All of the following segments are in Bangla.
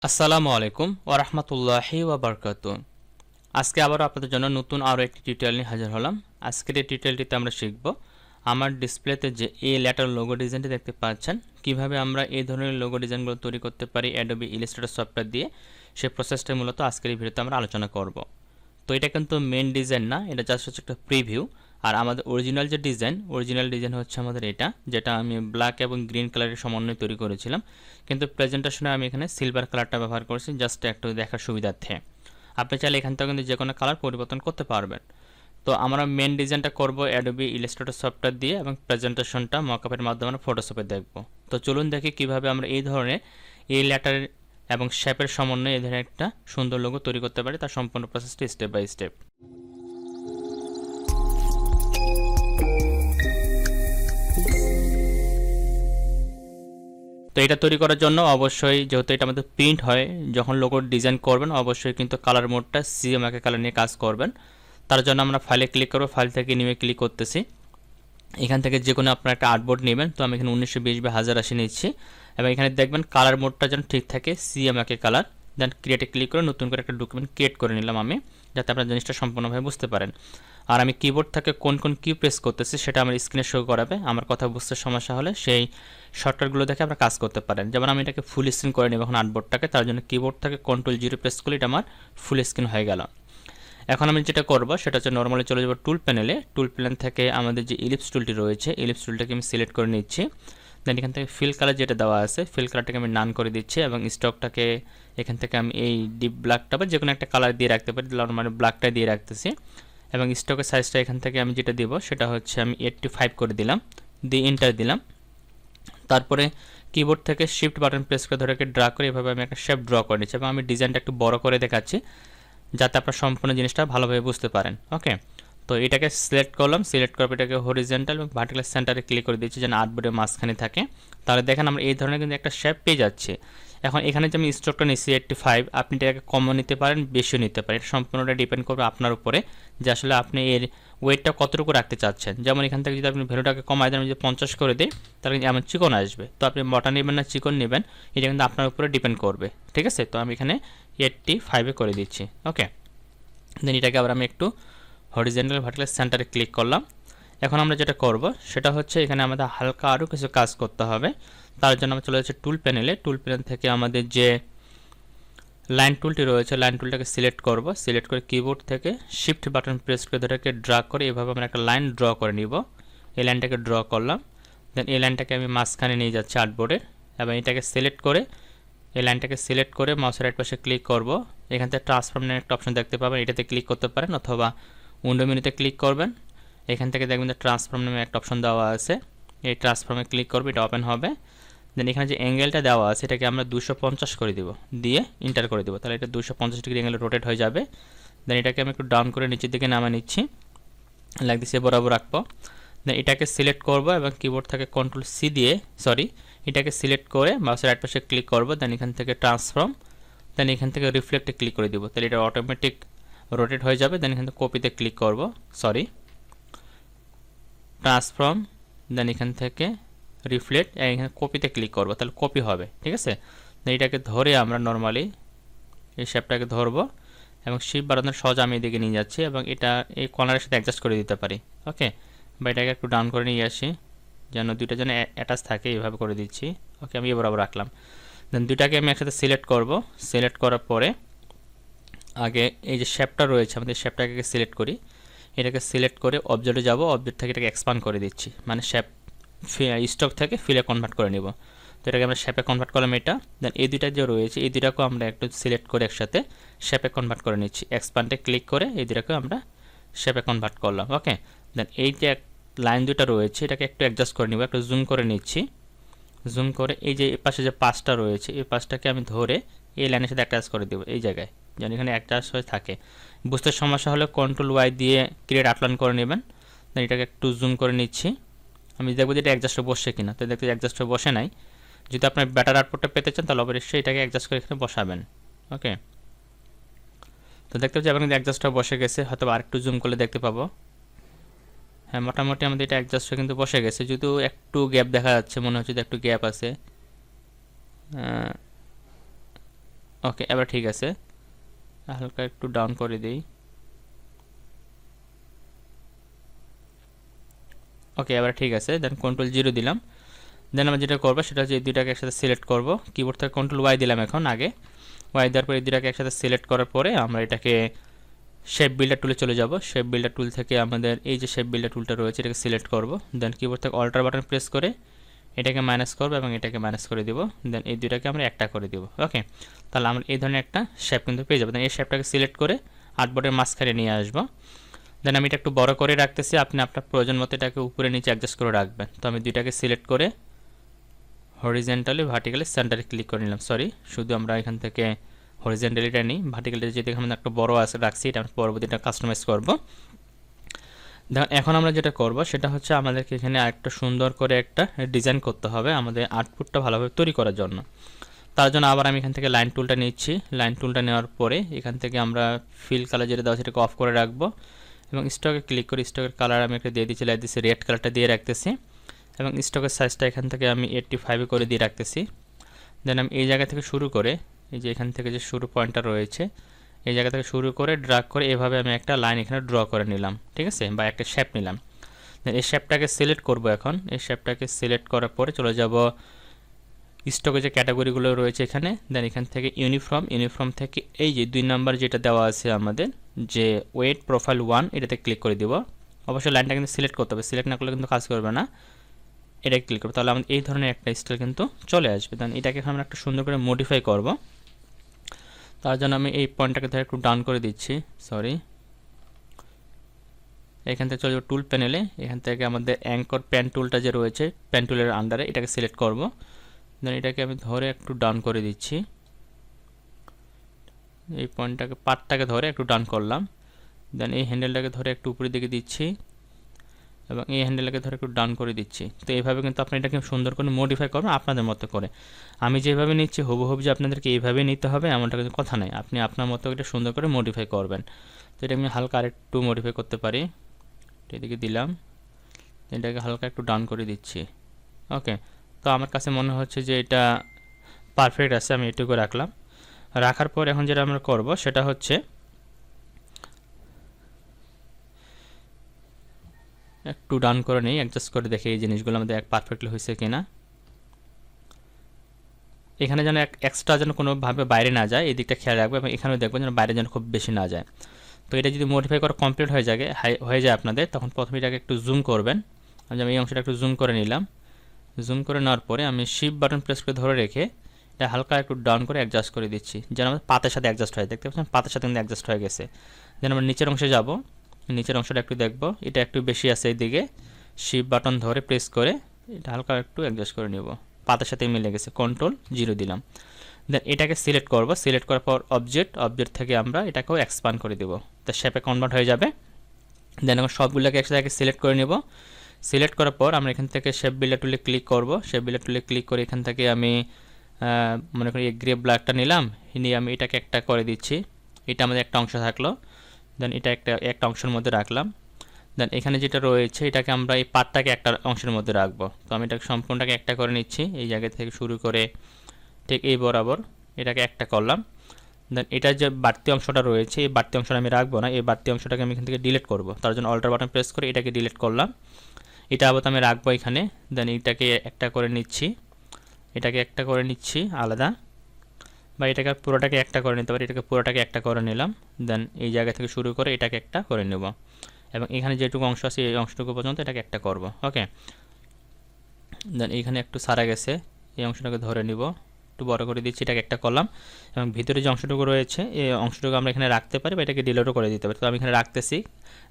আসসালামু আলাইকুম ওরহমতুল্লাহি ওয়াবারকাতুহ। আজকে আবারও আপনাদের জন্য নতুন আরও একটি টিউটোরিয়াল নিয়ে হাজির হলাম। আজকের এই টিউটোরিয়ালটিতে আমরা শিখব আমার ডিসপ্লেতে যে এ লেটার লোগো ডিজাইনটি দেখতে পাচ্ছেন, কিভাবে আমরা এই ধরনের লোগো ডিজাইনগুলো তৈরি করতে পারি অ্যাডোবি ইলাস্ট্রেটর সফটওয়্যার দিয়ে। সেই প্রসেসটা মূলত আজকের এই ভিডিওতে আমরা আলোচনা করব। তো এটা কিন্তু মেন ডিজাইন না, এটা জাস্ট হচ্ছে একটা প্রিভিউ। আর আমাদের অরিজিনাল ডিজাইন হচ্ছে আমাদের এটা, যেটা আমি ব্ল্যাক এবং গ্রিন কালারের সমন্বয়ে তৈরি করেছিলাম। কিন্তু প্রেজেন্টেশনে আমি এখানে সিলভার কালারটা ব্যবহার করেছি জাস্ট একটু দেখার সুবিধার্থে। আপনি চাইলে এখান থেকে কিন্তু যে কোনো কালার পরিবর্তন করতে পারবেন। তো আমরা মেন ডিজাইনটা করব অ্যাডোবি ইলাস্ট্রেটর সফটওয়্যার দিয়ে এবং প্রেজেন্টেশনটা মকআপের মাধ্যমে আমরা ফটোশপে দেখব। তো চলুন দেখি কিভাবে আমরা এই ধরনের এই লেটার এবং শেপের সমন্বয়ে এই ধরনের একটা সুন্দর লোগো তৈরি করতে পারি, তার সম্পূর্ণ প্রসেসটি স্টেপ বাই স্টেপ। তো এটা তৈরি করার জন্য অবশ্যই, যেহেতু এটা আমাদের প্রিন্ট হয়, যখন লোগোর ডিজাইন করবেন অবশ্যই কিন্তু কালার মোডটা সিএমএকে কালার নিয়ে কাজ করবেন। তার জন্য আমরা ফাইলে ক্লিক করব, ফাইল থেকে নিয়ে ক্লিক করতেছি। এখান থেকে যে কোনো আপনার একটা আর্টবোর্ড নেবেন, তো আমি এখানে 1920 বা 1080 নিচ্ছি এবং এখানে দেখবেন কালার মোডটা যেন ঠিক থাকে, সিএমএকে কালার। দেন ক্রিয়েটে ক্লিক করে নতুন করে একটা ডকুমেন্ট ক্রিয়েট করে নিলাম আমি, যাতে আপনার জিনিসটা সম্পূর্ণভাবে বুঝতে পারেন। আর আমি কিবোর্ড থেকে কোন কোন কি প্রেস করতেছি সেটা আমার স্ক্রিনে শো করাবে। আমার কথা বুঝতে সমস্যা হলে সেই শর্টকাটগুলো দেখে আপনারা কাজ করতে পারেন। যেমন আমি এটাকে ফুল স্ক্রিন করে নেব এখন আর্টবোর্ডটাকে, তার জন্য কিবোর্ড থেকে Ctrl+0 প্রেস করলে এটা আমার ফুল স্ক্রিন হয়ে গেল। এখন আমি যেটা করব সেটা হচ্ছে নরমালি চলে যাব টুল প্যানেলে। টুল প্যানেল থেকে আমাদের যে ইলিপস টুলটি রয়েছে, ইলিপস টুলটাকে আমি সিলেক্ট করে নিচ্ছি। দেন এখান থেকে ফিল কালার যেটা দেওয়া আছে, ফিল কালারটাকে আমি নান করে দিচ্ছি এবং স্টকটাকে এখান থেকে আমি এই ডিপ ব্ল্যাকটা বা যে কোনো একটা কালার দিয়ে রাখতে পারি, নরমালি ব্ল্যাকটা দিয়ে রাখতেছি। এবং স্টকের সাইজটা এখান থেকে আমি যেটা দিব সেটা হচ্ছে আমি 85 করে দিলাম, দিয়ে এন্টার দিলাম। তারপরে কিবোর্ড থেকে শিফট বাটন প্রেস করে ধরে ড্রা করে এভাবে আমি একটা শেপ ড্র করে নিচ্ছি এবং আমি ডিজাইনটা একটু বড় করে দেখাচ্ছি যাতে আপনার সম্পূর্ণ জিনিসটা ভালোভাবে বুঝতে পারেন। ওকে, তো এটাকে সিলেক্ট করলাম, সিলেক্ট করার পর এটাকে হরিজন্টাল এবং ভার্টিক্যাল সেন্টারে ক্লিক করে দিচ্ছি যেন আর্টবোর্ডের মাঝখানে থাকে। তাহলে দেখেন আমরা এই ধরনের কিন্তু একটা শেপ পেয়ে যাচ্ছে। এখন এখানে যে আমি স্ট্রোকটা নিচ্ছি 85, আপনি এটাকে কমও নিতে পারেন, বেশিও নিতে পারেন। এটা সম্পূর্ণটা ডিপেন্ড করবে আপনার উপরে যে আসলে আপনি এর ওয়েটটা কতটুকু রাখতে চাচ্ছেন। যেমন এখান থেকে যদি আপনি ভ্যালুটাকে কমায় দেন, আমি যদি 50 করে দিই তাহলে কিন্তু এমন চিকন আসবে। তো আপনি মোটা নেবেন না চিকন নেবেন, এটা কিন্তু আপনার উপরে ডিপেন্ড করবে। ঠিক আছে, তো আমি এখানে 85 করে দিচ্ছি। ওকে, দেন এটাকে আবার আমি একটু হরিজন্টাল ভার্টিক্যাল সেন্টারে ক্লিক করলাম। এখন আমরা যেটা করব সেটা হচ্ছে এখানে আমাদের হালকা আরও কিছু কাজ করতে হবে। তার জন্য আমরা চলে যাচ্ছি টুল প্যানেলে। টুল প্যানেল থেকে আমাদের যে লাইন টুলটি রয়েছে, লাইন টুলটাকে সিলেক্ট করব, সিলেক্ট করে কিবোর্ড থেকে শিফট বাটন প্রেস করে ধরে ড্র্যাগ করে এভাবে আমরা একটা লাইন ড্র করে নিব। এই লাইনটাকে ড্র করলাম। দেন এই লাইনটাকে আমি মাঝখানে নিয়ে যাচ্ছি আর্টবোর্ডের এবং এটাকে সিলেক্ট করে এই লাইনটাকে সিলেক্ট করে মাউসের রাইট পাশে ক্লিক করব। এখান থেকে ট্রান্সফর্ম নামে একটা অপশন দেখতে পাবেন, এটাতে ক্লিক করতে পারেন অথবা উইন্ডো মেনুতে ক্লিক করবেন। এখান থেকে দেখবেন যে ট্রান্সফর্ম নামে একটা অপশন দেওয়া আছে, এই ট্রান্সফর্মে ক্লিক করবে, এটা ওপেন হবে। দেন এখানে যে অ্যাঙ্গেলটা দেওয়া আছে এটাকে আমরা 250 করে দিব, দিয়ে ইন্টার করে দিব, তাহলে এটা 250 ডিগ্রি অ্যাঙ্গেলে রোটেট হয়ে যাবে। দেন এটাকে আমি একটু ডাউন করে নিচের দিকে নামা নিচ্ছি, লাইক দিস বরাবর রাখবো। দেন এটাকে সিলেক্ট করব এবং কিবোর্ড থেকে Ctrl+C দিয়ে এটাকে সিলেক্ট করে মাউসের রাইট পাশে ক্লিক করব। দেন এখান থেকে ট্রান্সফর্ম, দেন এখান থেকে রিফ্লেক্টে ক্লিক করে দিব, তাহলে এটা অটোমেটিক রোটেট হয়ে যাবে। দেন এখান থেকে কপিতে ক্লিক করব, ট্রান্সফর্ম, দেন এখান থেকে রিফ্লেক্ট, এখানে কপিতে ক্লিক করব, তাহলে কপি হবে। ঠিক আছে, দেন এটাকে ধরে আমরা নর্মালি এই শেপটাকে ধরবো এবং শিপ বাড়ানোর সহজ আমি এদিকে নিয়ে যাচ্ছি এবং এটা এই কর্নারের সাথে অ্যাডজাস্ট করে দিতে পারি। ওকে, বা এটাকে একটু ডাউন করে নিয়ে আসি যেন দুইটা যেন অ্যাটাচ থাকে, এইভাবে করে দিচ্ছি। ওকে, আমি বরাবর রাখলাম। দেন দুইটাকে আমি একসাথে সিলেক্ট করব, সিলেক্ট করার পরে আগে এই যে শেপটা রয়েছে আমাদের শেপটাকে সিলেক্ট করি, এটাকে সিলেক্ট করে অবজেক্টে যাব, অবজেক্ট থেকে এটাকে এক্সপান্ড করে দিচ্ছি, মানে শেপ স্টক থেকে ফিলে কনভার্ট করে নিব। তো এটাকে আমরা শেপে কনভার্ট করলাম এটা। দেন এই দুইটা যে রয়েছে এই দুইটাকেও আমরা একটু সিলেক্ট করে একসাথে শেপে কনভার্ট করে নিচ্ছি, এক্সপান্ডে ক্লিক করে এই দুইটাকেও আমরা শেপে কনভার্ট করলাম। ওকে, দেন এই যে লাইন দুটো রয়েছে এটাকে একটু অ্যাডজাস্ট করে নিব, একটু জুম করে নিচ্ছি। জুম করে এই যে পাশে যে পাঁচটা রয়েছে এই পাঁচটাকে আমি ধরে এই লাইনের সাথে অ্যাটাচ করে দেবো এই জায়গায়, যেন এখানে অ্যাটাচ হয়ে থাকে। বুঝতে সমস্যা হলে Ctrl+Y দিয়ে ক্রিয়েট আউটলাইন করে নেবেন। দেন এটাকে একটু জুম করে নিচ্ছি, আমি দেখবো যে এটা অ্যাডজাস্টে বসে কিনা, তো দেখতে অ্যাডজাস্টে বসে নাই। যদি আপনার ব্যাটার আউটপুটটা পেতে চান তাহলে অবশ্যই এটাকে অ্যাডজাস্ট করে এখানে বসাবেন। ওকে, তো দেখতে পাচ্ছি আপনাদের অ্যাডজাস্টটা বসে গেছে, হয়তো আরেকটু জুম করলে দেখতে পাবো। হ্যাঁ, মোটামুটি আমাদের এটা অ্যাডজাস্ট হয়ে কিন্তু বসে গেছে, যদিও একটু গ্যাপ দেখা যাচ্ছে, মনে হচ্ছে যে একটু গ্যাপ আছে। ওকে, এবার ঠিক আছে, হালকা একটু ডাউন করে দিই। ওকে, এবার ঠিক আছে, দেন Ctrl 0 দিলাম। দেন আমরা যেটা করবো সেটা হচ্ছে এই দুইটাকে একসাথে সিলেক্ট করব। কিবোর্ড থেকে Ctrl Y দিলাম এখন আগে, ওয়াই দেওয়ার পরে এই দুইটাকে একসাথে সিলেক্ট করার পরে আমরা এটাকে শেপ বিল্ডার টুলে চলে যাব। শেপ বিল্ডার টুল থেকে আমাদের এই যে শেপ বিল্ডার টুলটা রয়েছে এটাকে সিলেক্ট করব। দেন কিবোর্ড থেকে অল্টার বাটন প্রেস করে এটাকে মাইনাস করব এবং এটাকে মাইনাস করে দিব। দেন এই দুইটাকে আমরা একটা করে দিব। ওকে, তাহলে আমরা এই ধরনের একটা শেপ কিন্তু পেয়ে যাবো। দেন এই শেপটাকে সিলেক্ট করে আর্টবোর্ডের মাঝখানে নিয়ে আসবো। দেন আমি এটা একটু বড় করে রাখতেছি, আপনি আপনার প্রয়োজন মতো এটাকে উপরে নিচে অ্যাডজাস্ট করে রাখবেন। তো আমি দুইটাকে সিলেক্ট করে হরিজেন্টালি ভার্টিক্যালি সেন্টারে ক্লিক করে নিলাম। সরি, শুধু আমরা এখান থেকে হরিজেন্টালিটা নিই, ভার্টিক্যালিটা যেহেতু এখানে একটা বড় আছে রাখছি, এটা আমরা পরবর্তীটা কাস্টমাইজ করব। দেখুন এখন আমরা যেটা করব সেটা হচ্ছে আমাদেরকে এখানে আরেকটা সুন্দর করে একটা ডিজাইন করতে হবে আমাদের আউটপুটটা ভালোভাবে তৈরি করার জন্য। তার জন্য আবার আমি এখান থেকে লাইন টুলটা নিচ্ছি। লাইন টুলটা নেওয়ার পরে এখান থেকে আমরা ফিল কালার যেটা দেওয়া সেটাকে অফ করে রাখবো এবং স্টকে ক্লিক করে স্টকের কালার আমি একটা দিয়ে দিচ্ছি, লাইক দিচ্ছি রেড কালারটা দিয়ে রাখতেছি এবং স্টকের সাইজটা এখান থেকে আমি 85 করে দিয়ে রাখতেছি। দেন আমি এই জায়গা থেকে শুরু করে এই যে এখান থেকে যে শুরু পয়েন্টটা রয়েছে এই জায়গা থেকে শুরু করে ড্রাগ করে এভাবে আমি একটা লাইন এখানে ড্র করে নিলাম, ঠিক আছে, বা একটা শেপ নিলাম। দেন এই শেপটাকে সিলেক্ট করব। এখন এই শেপটাকে সিলেক্ট করার পরে চলে যাব স্টকে যে ক্যাটাগরিগুলো রয়েছে এখানে। দেন এখান থেকে ইউনিফর্ম থেকে এই যে 2 নাম্বার যেটা দেওয়া আছে আমাদের যে ওয়েট প্রোফাইল 1 এটাতে ক্লিক করে দিব। অবশ্যই লাইনটা কিন্তু সিলেক্ট করতে হবে, সিলেক্ট না করলে কিন্তু কাজ করবে না। এটা ক্লিক করবো, তাহলে আমাদের এই ধরনের একটা স্টাইল কিন্তু চলে আসবে। দেন এটাকে আমরা একটা সুন্দর করে মডিফাই করব। তার জন্য আমি এই পয়েন্টটাকে ধরে একটু ডাউন করে দিচ্ছি। সরি, এখান থেকে চলে যাবো টুল প্যানেলে। এখান থেকে আমাদের অ্যাঙ্কর প্যান টুলটা যে রয়েছে প্যান টুলের আন্ডারে এটাকে সিলেক্ট করব। দেন এটাকে আমি ধরে একটু ডাউন করে দিচ্ছি। এই পয়েন্টটাকে পার্টটাকে ধরে একটু ডাউন করলাম। দেন এই হ্যান্ডেলটাকে ধরে একটু উপরের দিকে দিচ্ছি এবং এই হ্যান্ডেলটাকে ধরে একটু ডাউন করে দিচ্ছি। তো এইভাবে কিন্তু আপনি এটাকে সুন্দর করে মডিফাই করবেন আপনাদের মতো করে। আমি যেভাবে নিচ্ছি হুবহু যে আপনাদেরকে এইভাবে নিতে হবে এমনটা কিন্তু কথা নেই, আপনি আপনার মতো এটা সুন্দর করে মডিফাই করবেন। তো এটা আমি হালকা আরেকটু মডিফাই করতে পারি। এদিকে দিলাম, এটাকে হালকা একটু ডাউন করে দিচ্ছি। ওকে, তো আমার কাছে মনে হচ্ছে যে এটা পারফেক্ট আছে, আমি এটুকু রাখলাম। রাখার পর এখন যেটা আমরা করব সেটা হচ্ছে একটু ডাউন করে নিই, অ্যাডজাস্ট করে দেখি এই জিনিসগুলো আমাদের পারফেক্টলি হয়েছে কিনা। এখানে যেন এক্সট্রা যেন কোনোভাবে বাইরে না যায় এই দিকটা খেয়াল রাখবো এবং এখানেও দেখবো যেন বাইরে যেন খুব বেশি না যায়। তো এটা যদি মডিফাই করা কমপ্লিট হয়ে যায় আপনাদের, তখন প্রথমে এটাকে একটু জুম করবেন। আমি এই অংশটা একটু জুম করে নিলাম। জুম করে নেওয়ার পরে আমি শিফট বাটন প্রেস করে ধরে রেখে এটা হালকা একটু ডাউন করে অ্যাডজাস্ট করে দিচ্ছি যেন আমাদের পাতের সাথে অ্যাডজাস্ট হয়। দেখতে পাচ্ছেন পাতের সাথে কিন্তু অ্যাডজাস্ট হয়ে গেছে। দেন আমরা নিচের অংশে যাব, নিচের অংশটা একটু দেখব, এটা একটু বেশি আছে এইদিকে। শিফট বাটন ধরে প্রেস করে এটা হালকা একটু অ্যাডজাস্ট করে নেব, পাতের সাথে মিলে গেছে। Ctrl 0 দিলাম। দেন এটাকে সিলেক্ট করব, সিলেক্ট করার পর অবজেক্ট থেকে আমরা এটাকেও এক্সপান্ড করে দেব, তো শেপে কনভার্ট হয়ে যাবে। দেন এখন সবগুলোকে একসাথে সিলেক্ট করে নেব। সিলেক্ট করার পর আমরা এখান থেকে শেপ বিল্ডার টুলে ক্লিক করব। শেপ বিল্ডার টুলে ক্লিক করে এখান থেকে আমি মনে করি এই গ্রে ব্ল্যাকটা নিলাম, নিয়ে আমি এটাকে একটা করে দিচ্ছি। এটা আমাদের একটা অংশ থাকলো। দেন এটা একটা অংশের মধ্যে রাখলাম। দেন এখানে যেটা রয়েছে এটাকে আমরা এই পার্টটাকে একটা অংশের মধ্যে রাখবো। তো আমি এটাকে সম্পূর্ণটাকে একটা করে নিচ্ছি, এই জায়গা থেকে শুরু করে ঠিক এই বরাবর এটাকে একটা করলাম। দেন এটার যে বাড়তি অংশটা রয়েছে এই বাড়তি অংশটা আমি রাখবো না, এই বাড়তি অংশটাকে আমি এখান থেকে ডিলিট করব। তার জন্য অল্টার বাটন প্রেস করে এটাকে ডিলিট করলাম। এটা আবার আমি রাখবো এখানে। দেন এটাকে একটা করে নিচ্ছি, এটাকে একটা করে নিচ্ছি আলাদা, বা এটাকে পুরোটাকে একটা করে নিতে পারি, এটাকে পুরোটাকে একটা করে নিলাম। দেন এই জায়গা থেকে শুরু করে এটাকে একটা করে নেব এবং এখানে যেটুকু অংশ আছে এই অংশটুকু পর্যন্ত এটাকে একটা করব। ওকে, দেন এইখানে একটু সারা গেছে, এই অংশটাকে ধরে নিব, একটু বড় করে দিচ্ছি, এটাকে একটা করলাম এবং ভিতরে যে অংশটুকু রয়েছে এই অংশটুকু আমরা এখানে রাখতে পারি বা এটাকে ডিলিটও করে দিতে পারি। তো আমি এখানে রাখতেছি,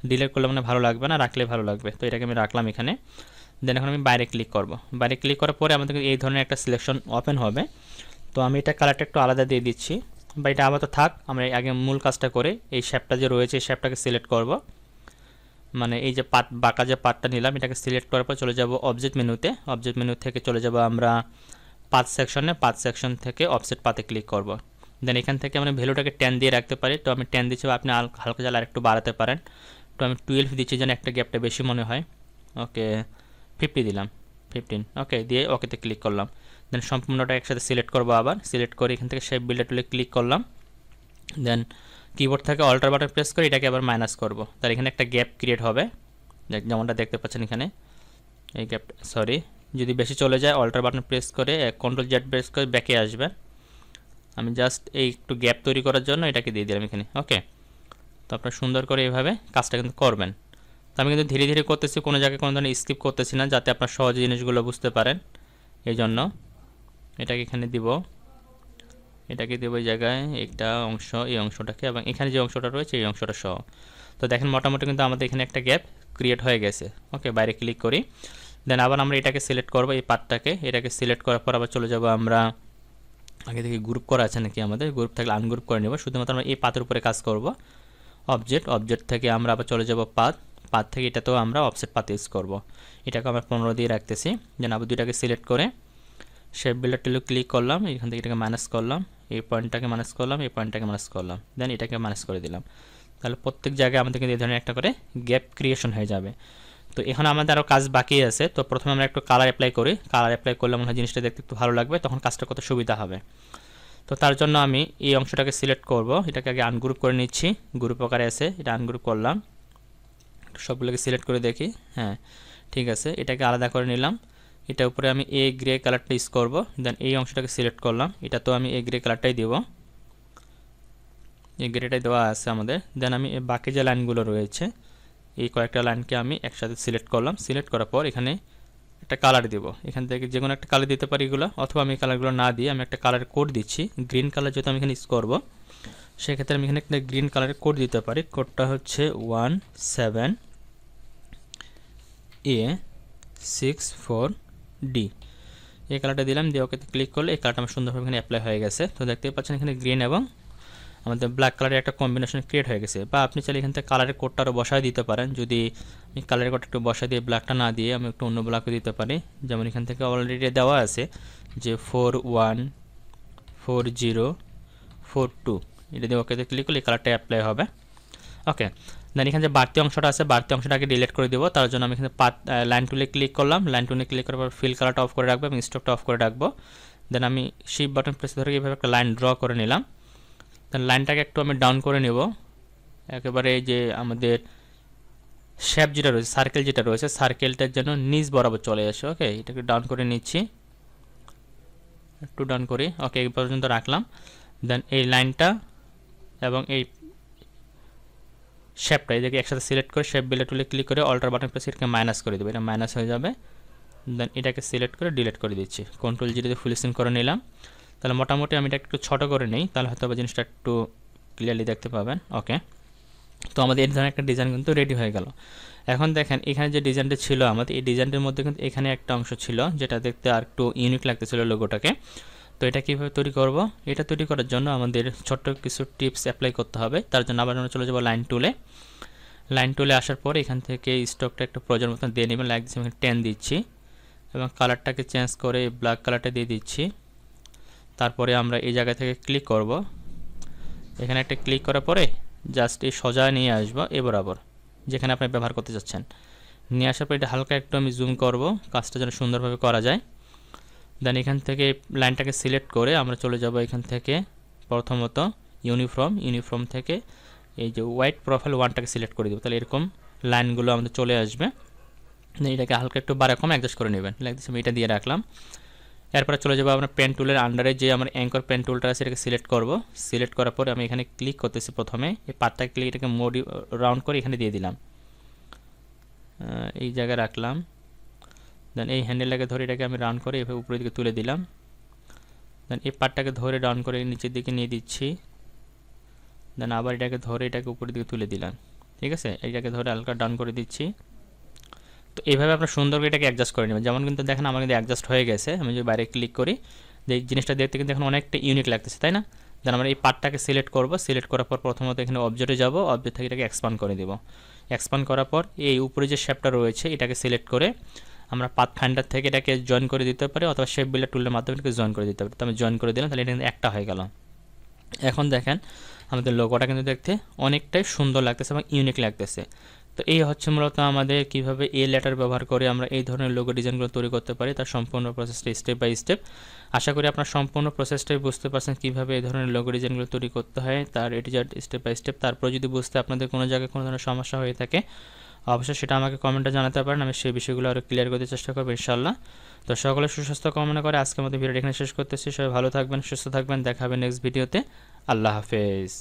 ডিলিট করলে মানে ভালো লাগবে না, রাখলে ভালো লাগবে। তো এটাকে আমি রাখলাম এখানে। দেন এখন আমি বাইরে ক্লিক করব। বাইরে ক্লিক করার পরে আমাদের এই ধরনের একটা সিলেকশন ওপেন হবে। তো আমি এটা কালারটা একটু আলাদা দিয়ে দিচ্ছি, বা এটা আবার তো থাক, আমরা আগে মূল কাজটা করে এই শেপটা যে রয়েছে এই শেপটাকে সিলেক্ট করব। মানে এই যে বাঁকা যে পার্টটা নিলাম এটাকে সিলেক্ট করার পর চলে যাব অবজেক্ট মেনুতে। অবজেক্ট মেনু থেকে চলে যাব আমরা পাথ সেকশনে, পাথ সেকশন থেকে অফসেট পাথে ক্লিক করব। দেন এখান থেকে আমরা ভ্যালুটাকে 10 দিয়ে রাখতে পারি। তো আমি 10 দিচ্ছি, আপনি হালকা জাল আরেকটু বাড়াতে পারেন। তো আমি 12 দিচ্ছি যেন একটা গ্যাপটা বেশি মনে হয়। ওকে, 50 দিলাম, 15। ওকে, দিয়ে ওকেতে ক্লিক করলাম। দেন সম্পূর্ণটা একসাথে সিলেক্ট করবো, আবার সিলেক্ট করে এখান থেকে শেপ বিল্ডার টুলে ক্লিক করলাম। দেন কিবোর্ড থেকে অল্টার বাটন প্রেস করে এটাকে আবার মাইনাস করব, তাহলে এখানে একটা গ্যাপ ক্রিয়েট হবে যেমনটা দেখতে পাচ্ছেন এখানে। এই গ্যাপ, সরি, যদি বেশি চলে যায় অল্টার বাটন প্রেস করে কন্ট্রোল জেড প্রেস করে ব্যাকে আসবেন। আমি জাস্ট এই একটু গ্যাপ তৈরি করার জন্য এটাকে দিয়ে দিলাম এখানে। ওকে, তো আপনারা সুন্দর করে এইভাবে কাজটা কিন্তু করবেন। তো আমি কিন্তু ধীরে ধীরে করতেছি, কোনো জায়গায় কোনো ধরনের স্কিপ করতেছি না, যাতে আপনার সহজে জিনিসগুলো বুঝতে পারেন। এই জন্য এটাকে এখানে দিব, এটাকে দেবো এই জায়গায় একটা অংশ, এই অংশটাকে, এবং এখানে যে অংশটা রয়েছে এই অংশটা সহ। তো দেখেন মোটামুটি কিন্তু আমাদের এখানে একটা গ্যাপ ক্রিয়েট হয়ে গেছে। ওকে, বাইরে ক্লিক করি। দেন আবার আমরা এটাকে সিলেক্ট করবো, এই পার্টটাকে, এটাকে সিলেক্ট করার পর আবার চলে যাব আমরা আগে থেকে গ্রুপ করা আছে নাকি, আমাদের গ্রুপ থাকলে আনগ্রুপ করে নেব। শুধুমাত্র আমরা এই পাতের উপরে কাজ করব। অবজেক্ট থেকে আমরা আবার চলে যাব পাত থেকে এটাতেও আমরা অফসেট পাত ইউজ করব। এটাকে আমরা 15 দিয়ে রাখতেছি। দেন আবার দুইটাকে সিলেক্ট করে শেপ বিল্ডার টুলে ক্লিক করলাম, এখান থেকে এটাকে মাইনাস করলাম, এই পয়েন্টটাকে মাইনাস করলাম, এই পয়েন্টটাকে মাইনাস করলাম, দেন এটাকে মাইনাস করে দিলাম। তাহলে প্রত্যেক জায়গায় আমাদের কিন্তু এই ধরনের একটা করে গ্যাপ ক্রিয়েশন হয়ে যাবে। তো এখন আমাদের আরও কাজ বাকি আছে। তো প্রথমে আমরা একটু কালার অ্যাপ্লাই করি। কালার অ্যাপ্লাই করলে মনে হয় জিনিসটা দেখতে একটু ভালো লাগবে, তখন কাজটা করতে সুবিধা হবে। তো তার জন্য আমি এই অংশটাকে সিলেক্ট করব, এটাকে আগে আনগ্রুপ করে নিচ্ছি, গ্রুপ আকারে আছে, এটা আনগ্রুপ করলাম, সবগুলোকে সিলেক্ট করে দেখি, হ্যাঁ ঠিক আছে, এটাকে আলাদা করে নিলাম। এটা উপরে আমি এ গ্রে কালারটা ইউজ করব। দেন এই অংশটাকে সিলেক্ট করলাম, এটা তো আমি এ গ্রে কালারটাই দেব, এই গ্রেটাই দেওয়া আছে আমাদের। দেন আমি বাকি যে লাইনগুলো রয়েছে এই কয়েকটা লাইনকে আমি একসাথে সিলেক্ট করলাম। সিলেক্ট করার পর এখানে একটা কালার দেব, এখান থেকে যে কোনো একটা কালার দিতে পারি এগুলো, অথবা আমি কালারগুলো না দিয়ে আমি একটা কালার কোড দিচ্ছি। গ্রিন কালার যেহেতু আমি এখানে ইউজ করবো, সেক্ষেত্রে আমি এখানে একটা গ্রিন কালারের কোড দিতে পারি। কোডটা হচ্ছে 17A64D। এই কালারটা দিলাম, দিয়ে ওকে ক্লিক করলে এই কালারটা আমার সুন্দরভাবে এখানে অ্যাপ্লাই হয়ে গেছে। তো দেখতেই পাচ্ছেন এখানে গ্রিন এবং আমাদের ব্ল্যাক কালারের একটা কম্বিনেশন ক্রিয়েট হয়ে গেছে। বা আপনি চাইলে এখান থেকে কালারের কোডটা আরও বসায় দিতে পারেন। যদি আমি কালারের কোডটা একটু বসায় দিয়ে ব্ল্যাকটা না দিয়ে আমি একটু অন্য ব্ল্যাকও দিতে পারি। যেমন এখান থেকে অলরেডি দেওয়া আছে যে 414042, এটা দিয়ে ওকে ক্লিক করলে এই কালারটা অ্যাপ্লাই হবে। ওকে, দেন এখানে যে বাড়তি অংশটা আছে, বাড়তি অংশটাকে ডিলিট করে দেবো। তার জন্য আমি এখানে লাইন টুলে ক্লিক করলাম, লাইন টুলে ক্লিক করার পর ফিল কালারটা অফ করে রাখবো এবং স্টকটা অফ করে রাখবো। দেন আমি শিফট বাটন প্রেস ধরে এইভাবে একটা লাইন ড্র করে নিলাম। দেন লাইনটাকে একটু আমি ডাউন করে নেব, একেবারে যে আমাদের শেপ যেটা রয়েছে, সার্কেল যেটা রয়েছে, সার্কেলটার জন্য নিচ বরাবর চলে আসে। ওকে, এটাকে ডাউন করে নিচ্ছি, একটু ডাউন করি। ওকে, এই পর্যন্ত রাখলাম। দেন এই লাইনটা এবং এই শেপটা এদিকে একসাথে সিলেক্ট করে শেপ বিল্ডার টুলে ক্লিক করে অল্টার বাটন প্রেস এটাকে মাইনাস করে দেবো, এটা মাইনাস হয়ে যাবে। দেন এটাকে সিলেক্ট করে ডিলিট করে দিচ্ছি, কন্ট্রোল জি দিয়ে ফুল স্ক্রিন করে নিলাম। তাহলে মোটামুটি আমি এটা একটু ছোটো করে নিই, তাহলে হয়তো জিনিসটা একটু ক্লিয়ারলি দেখতে পাবেন। ওকে, তো আমাদের এই ধরনের একটা ডিজাইন কিন্তু রেডি হয়ে গেল। এখন দেখেন এখানে যে ডিজাইনটা ছিল আমাদের, এই ডিজাইনটার মধ্যে কিন্তু এখানে একটা অংশ ছিল যেটা দেখতে আর একটু ইউনিক লাগতেছিল লোগোটাকে। তো এটা কীভাবে তৈরি করব, এটা তৈরি করার জন্য আমাদের ছোট্ট কিছু টিপস অ্যাপ্লাই করতে হবে। তার জন্য আবার আমরা চলে যাব লাইন টুলে। লাইন টুলে আসার পর এখান থেকে স্টকটা একটু প্রয়োজন মতন দিয়ে নেবেন, লাইক দিচ্ছি, 10 দিচ্ছি এবং কালারটাকে চেঞ্জ করে ব্ল্যাক কালারটা দিয়ে দিচ্ছি। তারপরে আমরা এই জায়গা থেকে ক্লিক করব, এখানে একটা ক্লিক করার পরে জাস্ট এই সোজা নিয়ে আসবো এ বরাবর যেখানে আপনি ব্যবহার করতে চাচ্ছেন। নিয়ে আসার পর এটা হালকা একটু আমি জুম করব, কাজটা যেন সুন্দরভাবে করা যায়। দেন এখান থেকে লাইনটাকে সিলেক্ট করে আমরা চলে যাব এখান থেকে প্রথমত ইউনিফর্ম থেকে এই যে হোয়াইট প্রোফাইল 1টাকে সিলেক্ট করে দেবো, তাহলে এরকম লাইনগুলো আমাদের চলে আসবে। এটাকে হালকা একটু বাড়াকম অ্যাডজাস্ট করে নেবেন, লাইক দিচ্ছি, আমি এটা দিয়ে রাখলাম। এরপরে চলে যাবো আমরা পেন টুলের আন্ডারে যে আমার অ্যাঙ্কর পেন টুলটা আছে এটাকে সিলেক্ট করব। সিলেক্ট করার পরে আমি এখানে ক্লিক করতেছি, প্রথমে এই পাতটাকে ক্লিক, এটাকে মোডি রাউন্ড করে এখানে দিয়ে দিলাম, এই জায়গায় রাখলাম। দেন এই হ্যান্ডেলটাকে ধরে এটাকে আমি রাউন্ড করে এভাবে উপরের দিকে তুলে দিলাম। দেন এই পার্টটাকে ধরে ডাউন করে নিচের দিকে নিয়ে দিচ্ছি। দেন আবার এটাকে ধরে এটাকে উপরের দিকে তুলে দিলাম, ঠিক আছে, এইটাকে ধরে হালকা ডাউন করে দিচ্ছি। তো এইভাবে আপনার সুন্দর করে এটাকে অ্যাডজাস্ট করে নেবেন। যেমন কিন্তু দেখেন আমার কিন্তু অ্যাডজাস্ট হয়ে গেছে। আমি যদি বাইরে ক্লিক করি, যে জিনিসটা দেখতে কিন্তু এখন অনেকটা ইউনিক লাগতেছে, তাই না? দেন আমরা এই পার্টটাকে সিলেক্ট করব। সিলেক্ট করার পর প্রথমত এখানে অবজেক্টে যাব, অবজেক্ট থেকে এটাকে এক্সপান্ড করে দেব। এক্সপান্ড করার পর এই উপরে যে শেপটা রয়েছে এটাকে সিলেক্ট করে আমরা পাথ ফাইন্ডার থেকে এটাকে জয়েন করে দিতে পারি, অথবা শেপ বিল্ডার টুলের মাধ্যমে এটাকে জয়েন করে দিতে পারি। তো আমি জয়েন করে দিলাম, তাহলে এটা কিন্তু একটা হয়ে গেল। এখন দেখেন আমাদের লোগোটা কিন্তু দেখতে অনেকটাই সুন্দর লাগতেছে এবং ইউনিক লাগতেছে। তো তো এই হচ্ছে মূলত আমাদের কিভাবে এ লেটার ব্যবহার করে আমরা এই ধরনের লোগো ডিজাইনগুলো তৈরি করতে পারি, তার সম্পূর্ণ প্রসেসটা স্টেপ বাই স্টেপ। আশা করি আপনার সম্পূর্ণ প্রসেসটাই বুঝতে পারছেন কীভাবে এই ধরনের লোগো ডিজাইনগুলো তৈরি করতে হয়, তার এটি যা স্টেপ বাই স্টেপ। তারপর যদি বুঝতে আপনাদের কোনো জায়গায় কোনো ধরনের সমস্যা হয়ে থাকে অবশ্যই সেটা আমাকে কমেন্টে জানাতে পারেন, আমি সেই বিষয়গুলো আরও ক্লিয়ার করতে চেষ্টা করবো ইনশাআল্লাহ। তো সকলে সুস্বাস্থ্য কামনা করে আজকের মতো ভিডিওটা এখানে শেষ করতেছি। সবাই ভালো থাকবেন, সুস্থ থাকবেন, দেখা হবে নেক্সট ভিডিওতে। আল্লাহ হাফেজ।